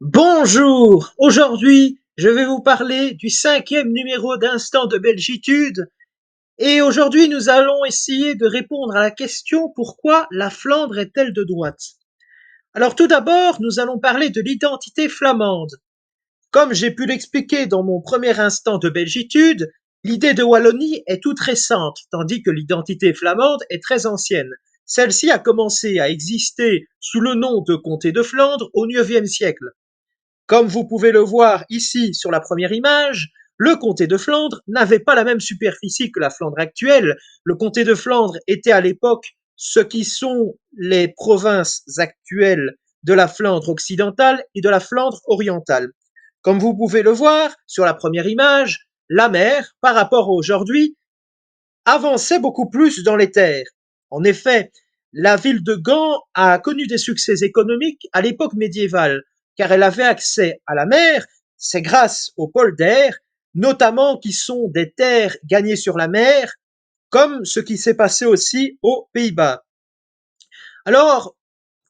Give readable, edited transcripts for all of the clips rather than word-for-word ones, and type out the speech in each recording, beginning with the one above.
Bonjour, aujourd'hui je vais vous parler du cinquième numéro d'Instant de Belgitude et aujourd'hui nous allons essayer de répondre à la question pourquoi la Flandre est-elle de droite? Alors tout d'abord nous allons parler de l'identité flamande. Comme j'ai pu l'expliquer dans mon premier instant de Belgitude, l'idée de Wallonie est toute récente, tandis que l'identité flamande est très ancienne. Celle-ci a commencé à exister sous le nom de comté de Flandre au IXe siècle. Comme vous pouvez le voir ici sur la première image, le comté de Flandre n'avait pas la même superficie que la Flandre actuelle. Le comté de Flandre était à l'époque ce qui sont les provinces actuelles de la Flandre occidentale et de la Flandre orientale. Comme vous pouvez le voir sur la première image, la mer, par rapport à aujourd'hui, avançait beaucoup plus dans les terres. En effet, la ville de Gand a connu des succès économiques à l'époque médiévale, car elle avait accès à la mer, c'est grâce aux polders, notamment qui sont des terres gagnées sur la mer, comme ce qui s'est passé aussi aux Pays-Bas. Alors,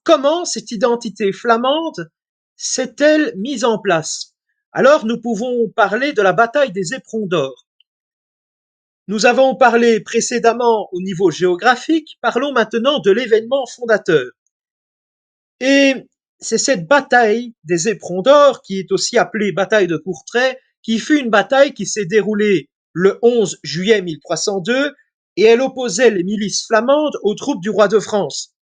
comment cette identité flamande s'est-elle mise en place? Alors, nous pouvons parler de la bataille des Éperons d'Or. Nous avons parlé précédemment au niveau géographique, parlons maintenant de l'événement fondateur. Et c'est cette bataille des Éperons d'Or, qui est aussi appelée bataille de Courtrai, qui fut une bataille qui s'est déroulée le 11 juillet 1302 et elle opposait les milices flamandes aux troupes du roi de France.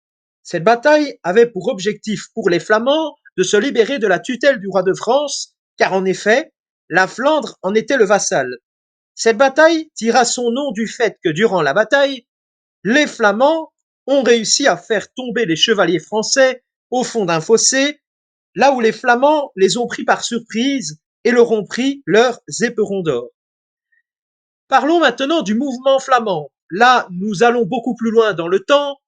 Cette bataille avait pour objectif pour les Flamands de se libérer de la tutelle du roi de France, car en effet, la Flandre en était le vassal. Cette bataille tira son nom du fait que durant la bataille, les Flamands ont réussi à faire tomber les chevaliers français au fond d'un fossé, là où les Flamands les ont pris par surprise et leur ont pris leurs éperons d'or. Parlons maintenant du mouvement flamand. Là, nous allons beaucoup plus loin dans le temps.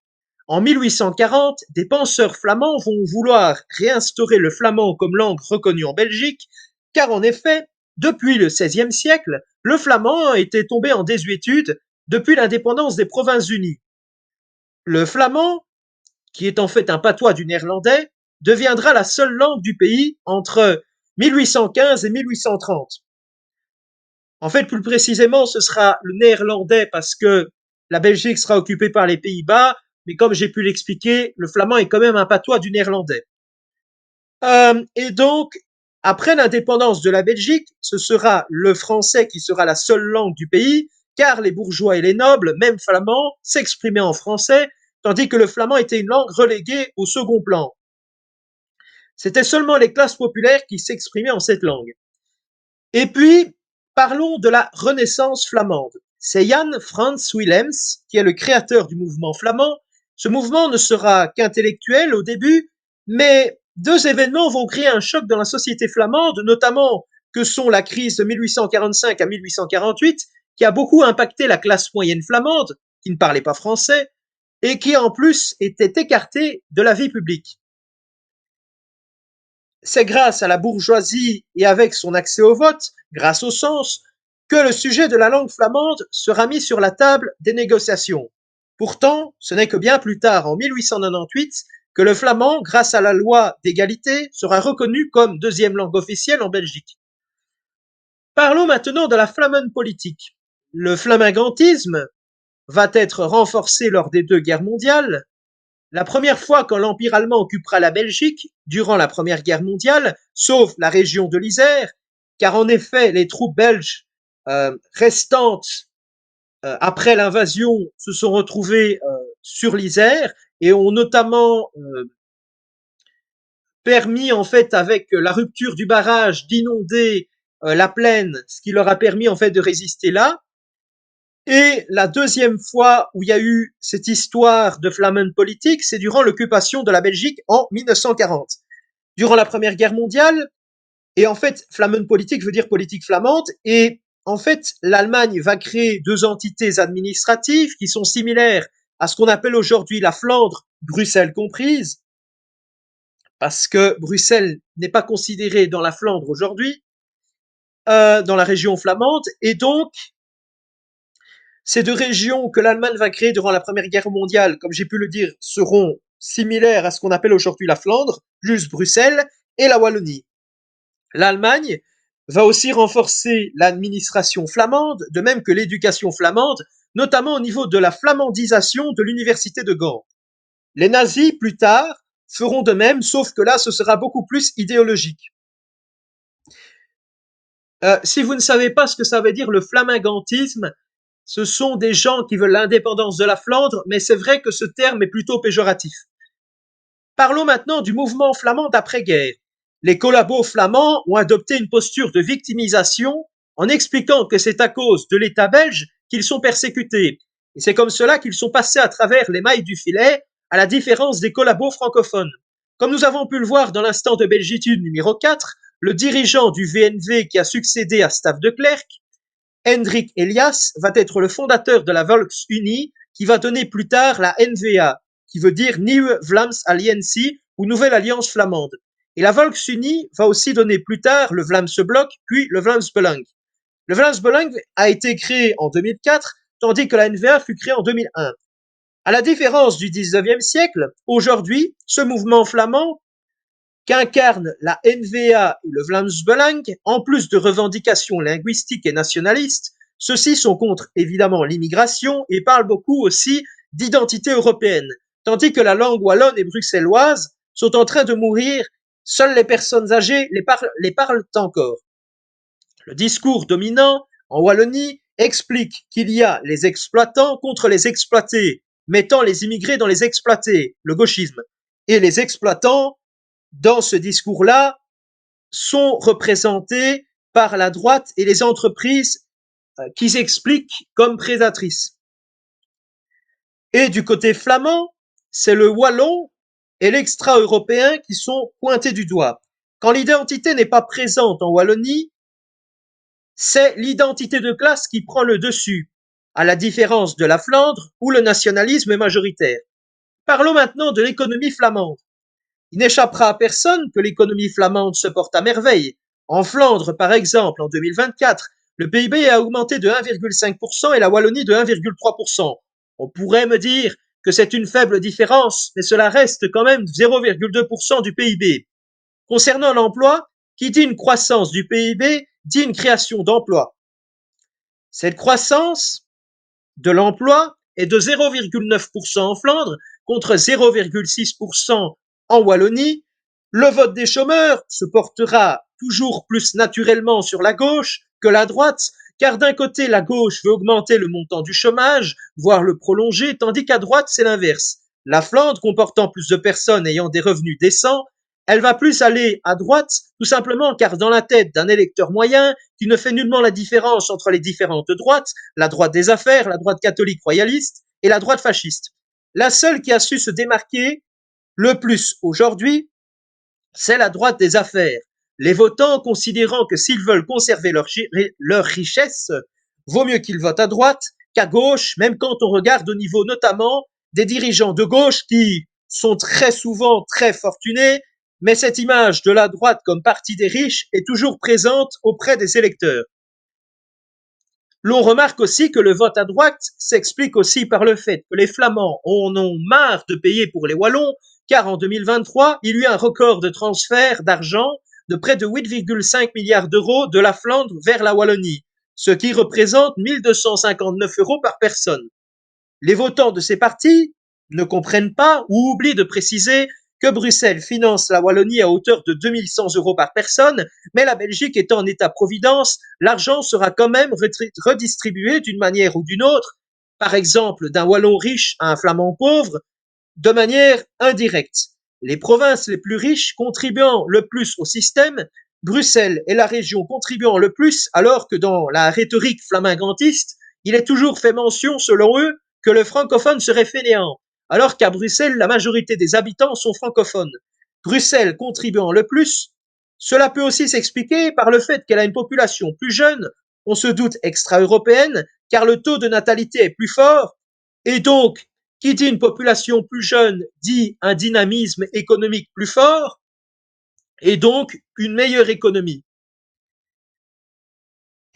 En 1840, des penseurs flamands vont vouloir réinstaurer le flamand comme langue reconnue en Belgique, car en effet, depuis le XVIe siècle, le flamand était tombé en désuétude depuis l'indépendance des Provinces-Unies. Le flamand, qui est en fait un patois du néerlandais, deviendra la seule langue du pays entre 1815 et 1830. En fait, plus précisément, ce sera le néerlandais parce que la Belgique sera occupée par les Pays-Bas, mais comme j'ai pu l'expliquer, le flamand est quand même un patois du néerlandais. Et donc, après l'indépendance de la Belgique, ce sera le français qui sera la seule langue du pays, car les bourgeois et les nobles, même flamands, s'exprimaient en français, tandis que le flamand était une langue reléguée au second plan. C'était seulement les classes populaires qui s'exprimaient en cette langue. Et puis, parlons de la Renaissance flamande. C'est Jan Frans Willems qui est le créateur du mouvement flamand. Ce mouvement ne sera qu'intellectuel au début, mais deux événements vont créer un choc dans la société flamande, notamment que sont la crise de 1845 à 1848, qui a beaucoup impacté la classe moyenne flamande, qui ne parlait pas français, et qui en plus était écartée de la vie publique. C'est grâce à la bourgeoisie et avec son accès au vote, grâce au sens, que le sujet de la langue flamande sera mis sur la table des négociations. Pourtant, ce n'est que bien plus tard, en 1898, que le flamand, grâce à la loi d'égalité, sera reconnu comme deuxième langue officielle en Belgique. Parlons maintenant de la flamande politique. Le flamingantisme va être renforcé lors des deux guerres mondiales. La première fois quand l'Empire allemand occupera la Belgique, durant la Première Guerre mondiale, sauf la région de l'Isère, car en effet, les troupes belges restantes après l'invasion se sont retrouvées sur l'Isère et ont notamment permis, en fait, avec la rupture du barrage, d'inonder la plaine, ce qui leur a permis, en fait, de résister là. Et la deuxième fois où il y a eu cette histoire de flamande politique, c'est durant l'occupation de la Belgique en 1940. Durant la Première Guerre mondiale, et en fait, flamande politique veut dire politique flamande, et en fait, l'Allemagne va créer deux entités administratives qui sont similaires à ce qu'on appelle aujourd'hui la Flandre, Bruxelles comprise, parce que Bruxelles n'est pas considérée dans la Flandre aujourd'hui, dans la région flamande, et donc ces deux régions que l'Allemagne va créer durant la Première Guerre mondiale, comme j'ai pu le dire, seront similaires à ce qu'on appelle aujourd'hui la Flandre, plus Bruxelles et la Wallonie. L'Allemagne va aussi renforcer l'administration flamande, de même que l'éducation flamande, notamment au niveau de la flamandisation de l'université de Gand. Les nazis, plus tard, feront de même, sauf que là, ce sera beaucoup plus idéologique. Si vous ne savez pas ce que ça veut dire le flamingantisme, ce sont des gens qui veulent l'indépendance de la Flandre, mais c'est vrai que ce terme est plutôt péjoratif. Parlons maintenant du mouvement flamand d'après-guerre. Les collabos flamands ont adopté une posture de victimisation en expliquant que c'est à cause de l'État belge qu'ils sont persécutés. Et c'est comme cela qu'ils sont passés à travers les mailles du filet, à la différence des collabos francophones. Comme nous avons pu le voir dans l'instant de belgitude numéro 4, le dirigeant du VNV qui a succédé à Staff de Klerk, Hendrik Elias, va être le fondateur de la Volksunie qui va donner plus tard la NVA, qui veut dire Nieuwe Vlaams Alliantie ou Nouvelle Alliance Flamande. Et la Volksunie va aussi donner plus tard le Vlaamse Bloc, puis le Vlaams Belang. Le Vlaams Belang a été créé en 2004, tandis que la NVA fut créée en 2001. À la différence du 19e siècle, aujourd'hui, ce mouvement flamand qu'incarne la NVA et le Vlaams Belang, en plus de revendications linguistiques et nationalistes, ceux-ci sont contre évidemment l'immigration et parlent beaucoup aussi d'identité européenne, tandis que la langue wallonne et bruxelloise sont en train de mourir, seules les personnes âgées les parlent encore. Le discours dominant en Wallonie explique qu'il y a les exploitants contre les exploités, mettant les immigrés dans les exploités, le gauchisme, et les exploitants dans ce discours-là, sont représentés par la droite et les entreprises qui s'expliquent comme prédatrices. Et du côté flamand, c'est le wallon et l'extra-européen qui sont pointés du doigt. Quand l'identité n'est pas présente en Wallonie, c'est l'identité de classe qui prend le dessus, à la différence de la Flandre où le nationalisme est majoritaire. Parlons maintenant de l'économie flamande. Il n'échappera à personne que l'économie flamande se porte à merveille. En Flandre, par exemple, en 2024, le PIB a augmenté de 1,5% et la Wallonie de 1,3%. On pourrait me dire que c'est une faible différence, mais cela reste quand même 0,2% du PIB. Concernant l'emploi, qui dit une croissance du PIB dit une création d'emplois. Cette croissance de l'emploi est de 0,9% en Flandre contre 0,6% en Wallonie. Le vote des chômeurs se portera toujours plus naturellement sur la gauche que la droite, car d'un côté, la gauche veut augmenter le montant du chômage, voire le prolonger, tandis qu'à droite, c'est l'inverse. La Flandre, comportant plus de personnes ayant des revenus décents, elle va plus aller à droite, tout simplement car dans la tête d'un électeur moyen, qui ne fait nullement la différence entre les différentes droites, la droite des affaires, la droite catholique royaliste et la droite fasciste. La seule qui a su se démarquer le plus aujourd'hui, c'est la droite des affaires. Les votants considérant que s'ils veulent conserver leur richesse, vaut mieux qu'ils votent à droite qu'à gauche, même quand on regarde au niveau notamment des dirigeants de gauche qui sont très souvent très fortunés, mais cette image de la droite comme parti des riches est toujours présente auprès des électeurs. L'on remarque aussi que le vote à droite s'explique aussi par le fait que les Flamands en ont marre de payer pour les Wallons, car en 2023, il y a eu un record de transfert d'argent de près de 8,5 milliards d'euros de la Flandre vers la Wallonie, ce qui représente 1259 euros par personne. Les votants de ces partis ne comprennent pas ou oublient de préciser que Bruxelles finance la Wallonie à hauteur de 2100 euros par personne, mais la Belgique étant en état-providence, l'argent sera quand même redistribué d'une manière ou d'une autre, par exemple d'un Wallon riche à un Flamand pauvre, de manière indirecte. Les provinces les plus riches contribuant le plus au système, Bruxelles est la région contribuant le plus, alors que dans la rhétorique flamingantiste, il est toujours fait mention, selon eux, que le francophone serait fainéant, alors qu'à Bruxelles, la majorité des habitants sont francophones. Bruxelles contribuant le plus, cela peut aussi s'expliquer par le fait qu'elle a une population plus jeune, on se doute extra-européenne, car le taux de natalité est plus fort, et donc, qui dit une population plus jeune dit un dynamisme économique plus fort, et donc une meilleure économie.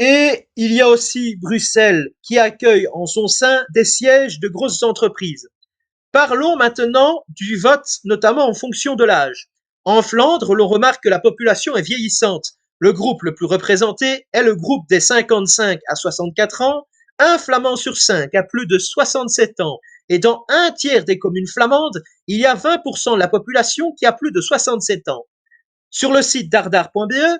Et il y a aussi Bruxelles qui accueille en son sein des sièges de grosses entreprises. Parlons maintenant du vote, notamment en fonction de l'âge. En Flandre, l'on remarque que la population est vieillissante, Le groupe le plus représenté est le groupe des 55 à 64 ans, un flamand sur 5 a plus de 67 ans, et dans un tiers des communes flamandes, il y a 20% de la population qui a plus de 67 ans. Sur le site dardar.be,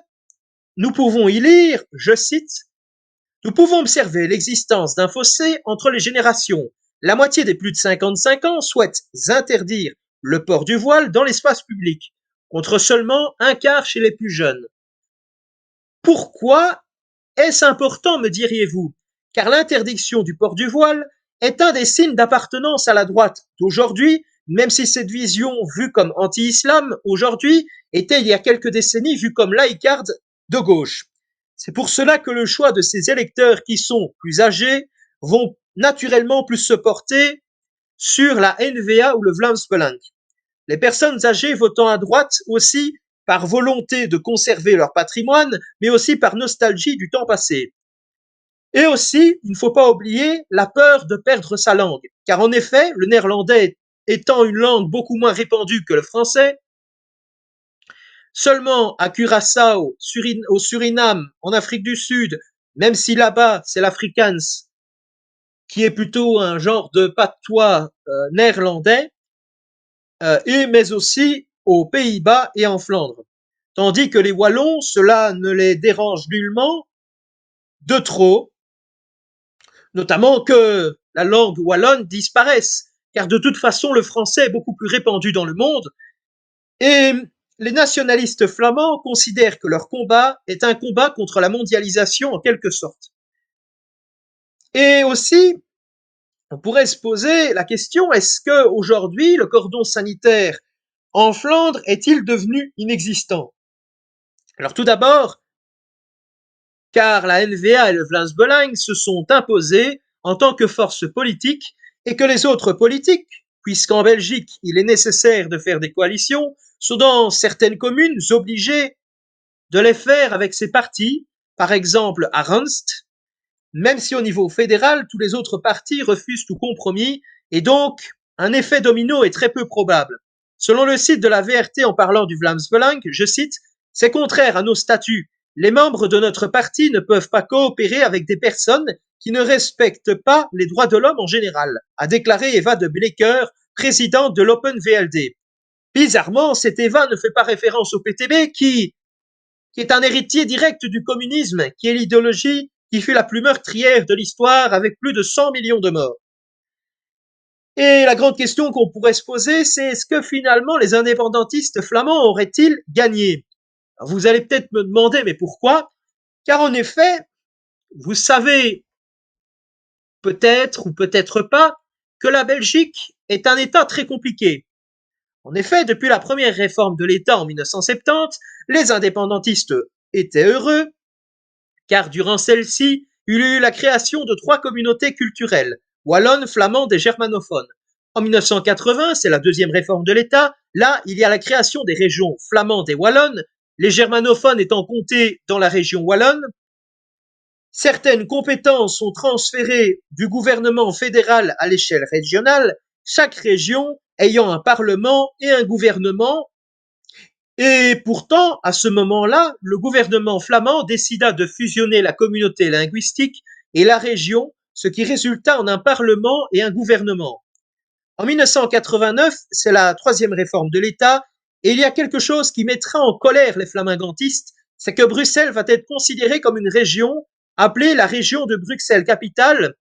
nous pouvons y lire, je cite, « Nous pouvons observer l'existence d'un fossé entre les générations. La moitié des plus de 55 ans souhaitent interdire le port du voile dans l'espace public, contre seulement un quart chez les plus jeunes. » Pourquoi est-ce important, me diriez-vous? Car l'interdiction du port du voile est un des signes d'appartenance à la droite d'aujourd'hui, même si cette vision vue comme anti-islam aujourd'hui était il y a quelques décennies vue comme laïcarde de gauche. C'est pour cela que le choix de ces électeurs qui sont plus âgés vont naturellement plus se porter sur la N-VA ou le Vlaams-Belang. Les personnes âgées votant à droite aussi par volonté de conserver leur patrimoine, mais aussi par nostalgie du temps passé. Et aussi, il ne faut pas oublier la peur de perdre sa langue, car en effet, le néerlandais étant une langue beaucoup moins répandue que le français, seulement à Curaçao, au Suriname, en Afrique du Sud, même si là-bas c'est l'Afrikaans, qui est plutôt un genre de patois néerlandais, mais aussi aux Pays-Bas et en Flandre. Tandis que les Wallons, cela ne les dérange nullement de trop, notamment que la langue wallonne disparaisse, car de toute façon le français est beaucoup plus répandu dans le monde, et les nationalistes flamands considèrent que leur combat est un combat contre la mondialisation en quelque sorte. Et aussi, on pourrait se poser la question, est-ce que aujourd'hui le cordon sanitaire en Flandre est-il devenu inexistant? Alors tout d'abord, car la N-VA et le Vlaams-Belang se sont imposés en tant que force politique et que les autres politiques, puisqu'en Belgique il est nécessaire de faire des coalitions, sont dans certaines communes obligés de les faire avec ces partis, par exemple à Randst, même si au niveau fédéral, tous les autres partis refusent tout compromis, et donc un effet domino est très peu probable. Selon le site de la VRT en parlant du Vlaams-Belang, je cite, « C'est contraire à nos statuts. Les membres de notre parti ne peuvent pas coopérer avec des personnes qui ne respectent pas les droits de l'homme en général », a déclaré Eva de Bleker, présidente de l'Open VLD. Bizarrement, cette Eva ne fait pas référence au PTB qui est un héritier direct du communisme, qui est l'idéologie qui fut la plus meurtrière de l'histoire avec plus de 100 millions de morts. Et la grande question qu'on pourrait se poser, c'est est-ce que finalement les indépendantistes flamands auraient-ils gagné? Alors vous allez peut-être me demander, mais pourquoi? Car en effet, vous savez peut-être ou peut-être pas que la Belgique est un État très compliqué. En effet, depuis la première réforme de l'État en 1970, les indépendantistes étaient heureux, car durant celle-ci, il y eut la création de 3 communautés culturelles, wallonne, flamande et germanophone. En 1980, c'est la deuxième réforme de l'État, là, il y a la création des régions flamandes et wallonnes, les germanophones étant comptés dans la région wallonne. Certaines compétences sont transférées du gouvernement fédéral à l'échelle régionale, chaque région ayant un parlement et un gouvernement. Et pourtant, à ce moment-là, le gouvernement flamand décida de fusionner la communauté linguistique et la région, ce qui résulta en un parlement et un gouvernement. En 1989, c'est la troisième réforme de l'État, et il y a quelque chose qui mettra en colère les flamingantistes, c'est que Bruxelles va être considérée comme une région, appelée la région de Bruxelles-Capitale.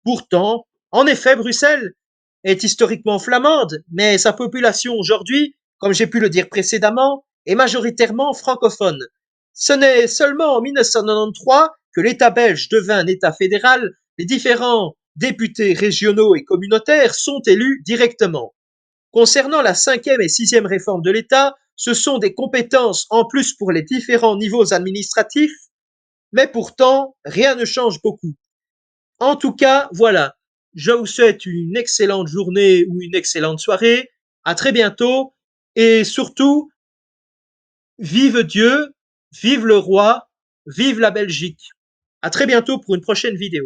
Pourtant, en effet, Bruxelles est historiquement flamande, mais sa population aujourd'hui, comme j'ai pu le dire précédemment, est majoritairement francophone. Ce n'est seulement en 1993 que l'État belge devint un État fédéral, les différents députés régionaux et communautaires sont élus directement. Concernant la 5e et 6e réforme de l'État, ce sont des compétences en plus pour les différents niveaux administratifs, mais pourtant, rien ne change beaucoup. En tout cas, voilà, je vous souhaite une excellente journée ou une excellente soirée, à très bientôt, et surtout, vive Dieu, vive le roi, vive la Belgique. À très bientôt pour une prochaine vidéo.